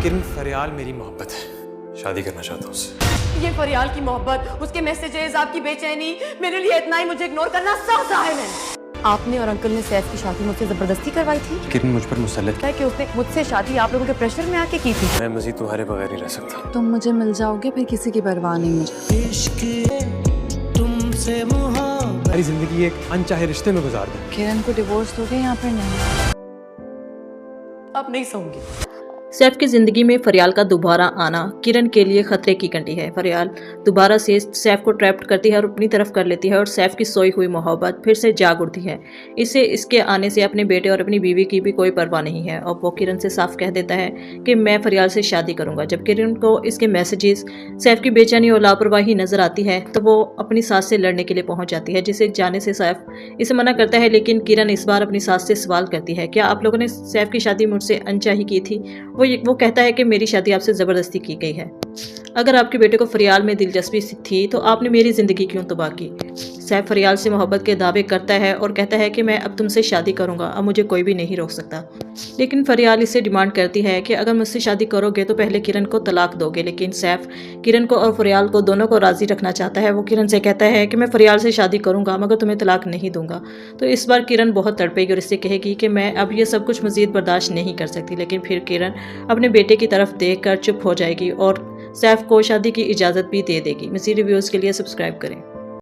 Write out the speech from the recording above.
किरण, फरियाल मेरी मोहब्बत है, शादी करना चाहता हूँ उससे। ये फरियाल की मोहब्बत, उसके मैसेजेस, आपकी बेचैनी, मेरे लिए इतना ही मुझे इग्नोर करना सब जाहिल है। आपने और अंकल ने सैफ की शादी मुझसे जबरदस्ती करवाई थी। किरण मुझ पर मुसल्लत है कि उसने मुझसे शादी आप लोगों के प्रेशर में आके की थी। मैं मजीद तुम्हारे बगैर नहीं रह सकता। तुम मुझे मिल जाओगे, फिर किसी की परवाह नहीं मुझे। मेरी जिंदगी एक अनचाहे रिश्ते में गुजार दे। किरण को डिवोर्स दोगे या फिर नहीं? अब नहीं सहूंगी। सैफ की जिंदगी में फरियाल का दोबारा आना किरण के लिए खतरे की घंटी है। फरियाल दोबारा से सैफ को ट्रैप करती है और अपनी तरफ कर लेती है और सैफ की सोई हुई मोहब्बत फिर से जाग उठती है। इसे इसके आने से अपने बेटे और अपनी बीवी की भी कोई परवाह नहीं है और वो किरण से साफ कह देता है कि मैं फरियाल से शादी करूंगा। जब किरण को इसके मैसेजेस, सैफ की बेचैनी और लापरवाही नजर आती है तो वो अपनी सास से लड़ने के लिए पहुंच जाती है, जिसे जाने से सैफ इसे मना करता है। लेकिन किरण इस बार अपनी सास से सवाल करती है, क्या आप लोगों ने सैफ की शादी मुझसे अनचाही की थी? वो कहता है कि मेरी शादी आपसे ज़बरदस्ती की गई है। अगर आपके बेटे को फरियाल में दिलचस्पी थी तो आपने मेरी ज़िंदगी क्यों तबाह की? सैफ फरियाल से मोहब्बत के दावे करता है और कहता है कि मैं अब तुमसे शादी करूंगा, अब मुझे कोई भी नहीं रोक सकता। लेकिन फरियाल इससे डिमांड करती है कि अगर मुझसे शादी करोगे तो पहले किरण को तलाक दोगे। लेकिन सैफ किरण को और फरियाल को दोनों को राज़ी रखना चाहता है। वो किरण से कहता है कि मैं फरियाल से शादी करूंगा मगर तुम्हें तलाक नहीं दूंगा। तो इस बार किरण बहुत तड़पेगी और इससे कहेगी कि मैं अब ये सब कुछ मज़ीद बर्दाश्त नहीं कर सकती। लेकिन फिर किरण अपने बेटे की तरफ देख कर चुप हो जाएगी और सैफ को शादी की इजाज़त भी दे देगी। मज़ीद रिव्यूज़ के लिए सब्सक्राइब करें।